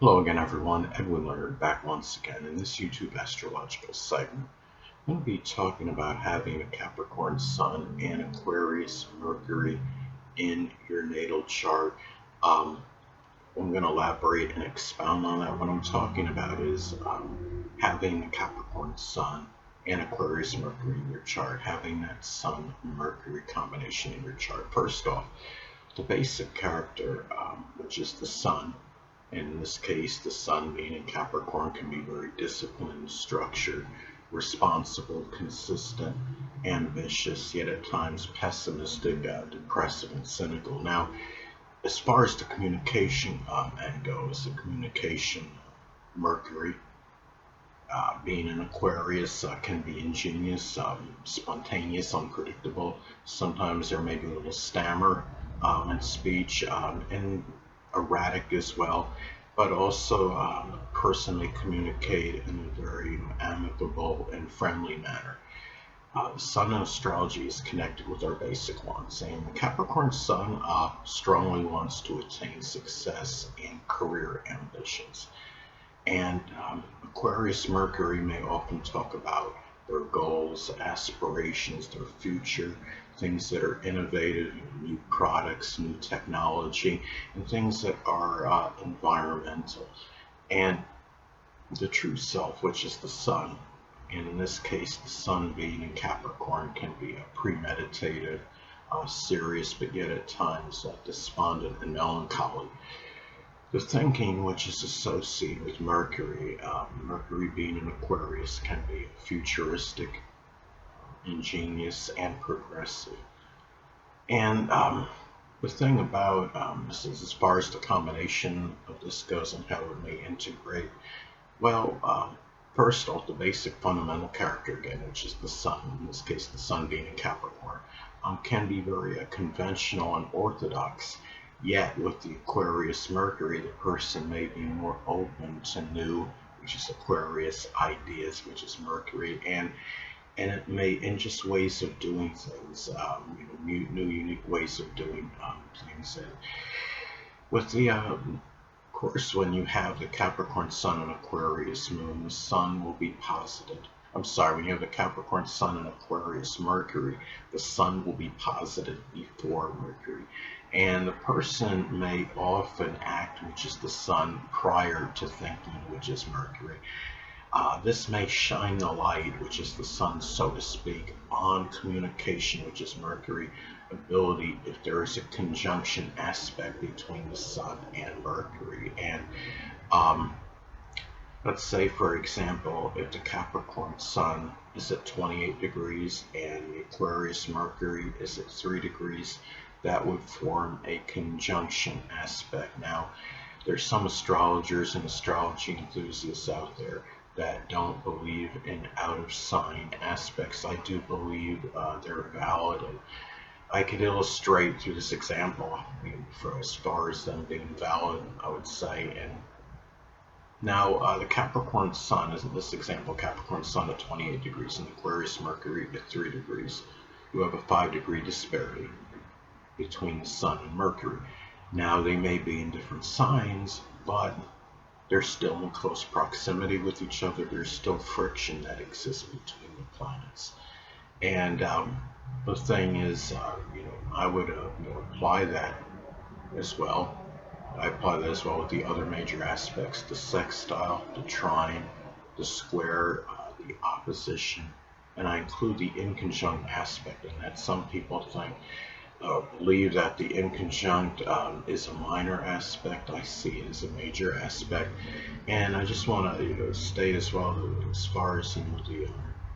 Hello again, everyone. Edwin Learnard back once again in this YouTube astrological segment. I'm going to be talking about having a Capricorn Sun and Aquarius Mercury in your natal chart. Um, I'm going to elaborate and expound on that. What I'm talking about is having a Capricorn Sun and Aquarius Mercury in your chart, having that Sun Mercury combination in your chart. First off, the basic character, which is the Sun. And in this case, the Sun being in Capricorn can be very disciplined, structured, responsible, consistent, ambitious, yet at times pessimistic, depressive, and cynical. Now, as far as the communication end goes, the communication, Mercury, being an Aquarius, can be ingenious, spontaneous, unpredictable. Sometimes there may be a little stammer in speech, and erratic as well, but also personally communicate in a very amicable and friendly manner. The Sun in astrology is connected with our basic wants, and the Capricorn Sun strongly wants to attain success in career ambitions. And Aquarius Mercury may often talk about their goals, aspirations, their future, things that are innovative, new products, new technology, and things that are environmental. And the true self, which is the Sun, and in this case, the Sun being in Capricorn can be a premeditative, serious, but yet at times despondent and melancholy. The thinking which is associated with Mercury, Mercury being an Aquarius, can be futuristic, ingenious, and progressive. And the thing about this is, as far as the combination of this goes and how it may integrate, well, first off, the basic fundamental character again, which is the Sun, in this case the Sun being in Capricorn, can be very conventional and orthodox. Yet with the Aquarius Mercury, the person may be more open to new, which is Aquarius, ideas, which is Mercury, and it may, in just ways of doing things, new unique ways of doing things. And with the of course, when you have the Capricorn Sun and Aquarius Moon, the Sun will be posited. I'm sorry, when you have the Capricorn Sun and Aquarius Mercury, the Sun will be posited before Mercury. And the person may often act, which is the Sun, prior to thinking, which is Mercury. This may shine the light, which is the Sun, so to speak, on communication, which is Mercury, ability, if there is a conjunction aspect between the Sun and Mercury. And let's say, for example, if the Capricorn Sun is at 28 degrees and the Aquarius Mercury is at 3 degrees, that would form a conjunction aspect. Now, there's some astrologers and astrology enthusiasts out there that don't believe in out of sign aspects. I do believe they're valid, and I could illustrate through this example, for as far as them being valid, I would say. And now the Capricorn Sun is, in this example, Capricorn Sun at 28 degrees and Aquarius Mercury at 3 degrees. You have a 5-degree disparity between the Sun and Mercury. Now they may be in different signs, but they're still in close proximity with each other. There's still friction that exists between the planets. And the thing is, I would apply that as well. I apply that as well with the other major aspects, the sextile, the trine, the square, the opposition, and I include the inconjunct aspect in that. Some people believe that the inconjunct is a minor aspect. I see it as a major aspect, and I just want to state as well that as far as the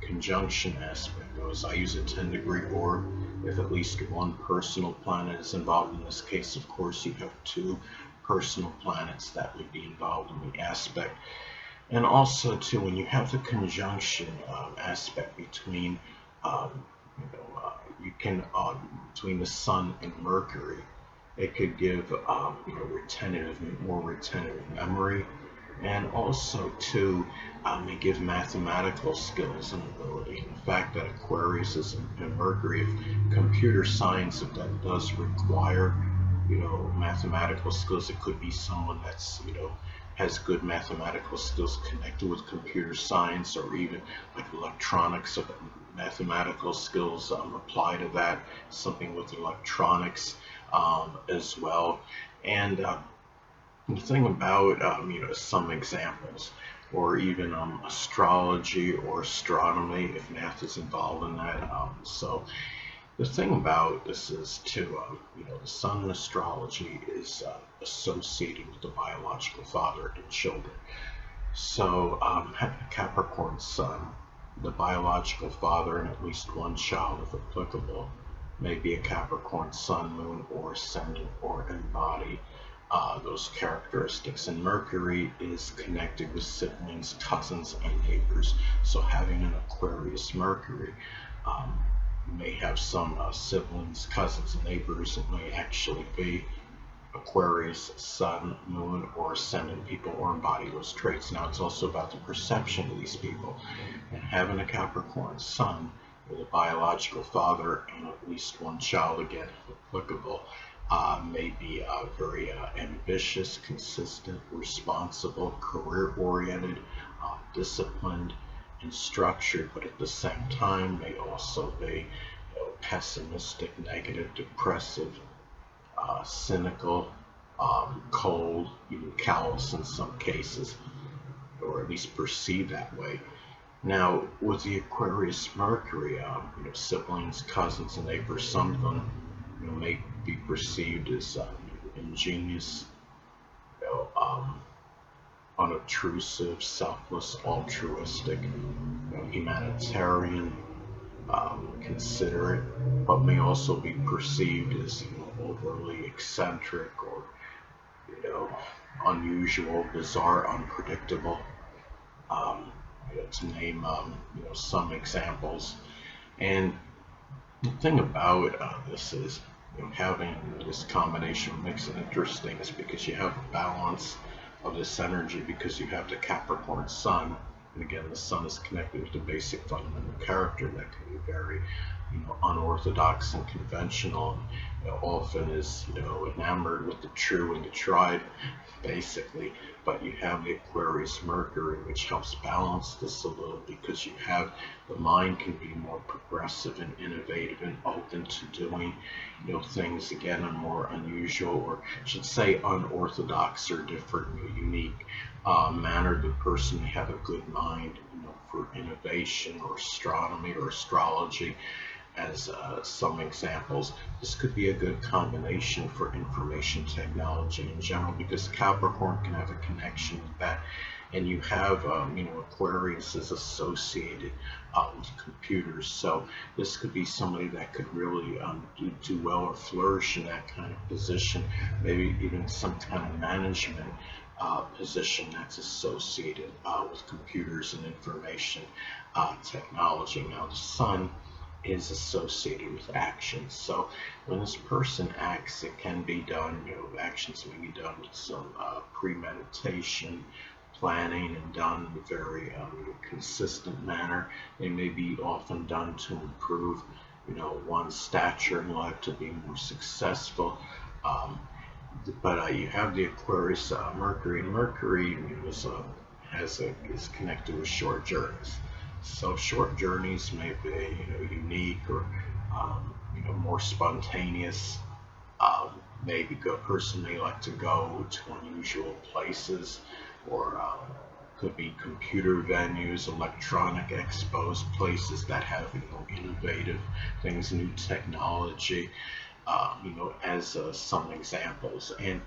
conjunction aspect goes, I use a 10-degree orb if at least one personal planet is involved. In this case, of course, you have 2 personal planets that would be involved in the aspect. And also, too, when you have the conjunction aspect between you can between the Sun and Mercury, it could give more retentive memory, and also too may give mathematical skills and ability. The fact that Aquarius is in Mercury, if computer science, if that does require mathematical skills, it could be someone that's has good mathematical skills connected with computer science, or even like electronics, so mathematical skills apply to that, something with electronics as well. And the thing about, some examples, or even astrology or astronomy, if math is involved in that. So the thing about this is too, the sun in astrology is associated with the biological father and children. So having a Capricorn sun, the biological father and at least one child, if applicable, may be a Capricorn sun, moon, or ascendant, or embody those characteristics. And Mercury is connected with siblings, cousins, and neighbors. So having an Aquarius Mercury um, may have some siblings, cousins, and neighbors. It may actually be Aquarius, Sun, Moon, or Ascendant people, or embody those traits. Now, it's also about the perception of these people. And having a Capricorn Sun with a biological father and at least one child, again, if applicable, may be very ambitious, consistent, responsible, career-oriented, disciplined, and structured, but at the same time may also be pessimistic, negative, depressive, cynical, cold, even callous in some cases, or at least perceived that way. Now, with the Aquarius Mercury, siblings, cousins, and neighbors, some of them may be perceived as ingenious, unobtrusive, selfless, altruistic, humanitarian, considerate, but may also be perceived as overly eccentric, or unusual, bizarre, unpredictable. Um, to name some examples. And the thing about this is, having this combination makes it interesting, is because you have a balance of this energy, because you have the Capricorn Sun, and again, the Sun is connected with the basic fundamental character that can be very, unorthodox and conventional, and often is, enamored with the true and the tried, basically. But you have the Aquarius Mercury, which helps balance this a little, because you have the mind can be more progressive and innovative and open to doing, things again in a more unusual, or I should say unorthodox or different, unique manner. The person may have a good mind, for innovation or astronomy or astrology, as some examples. This could be a good combination for information technology in general, because Capricorn can have a connection with that. And you have, Aquarius is associated with computers. So this could be somebody that could really do well or flourish in that kind of position, maybe even some kind of management position that's associated with computers and information technology. Now, the Sun is associated with actions. So when this person acts, it can be done, actions may be done with some premeditation, planning, and done in a very consistent manner. They may be often done to improve, one's stature in life, to be more successful. But you have the Aquarius Mercury, and Mercury is connected with short journeys. So short journeys may be, unique, or more spontaneous. Maybe a person may like to go to unusual places, or could be computer venues, electronic expos, places that have innovative things, new technology. As some examples. And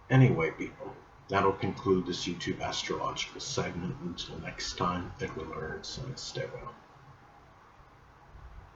anyway, people, that'll conclude this YouTube astrological segment. Until next time, Edwin Learnard, stay well.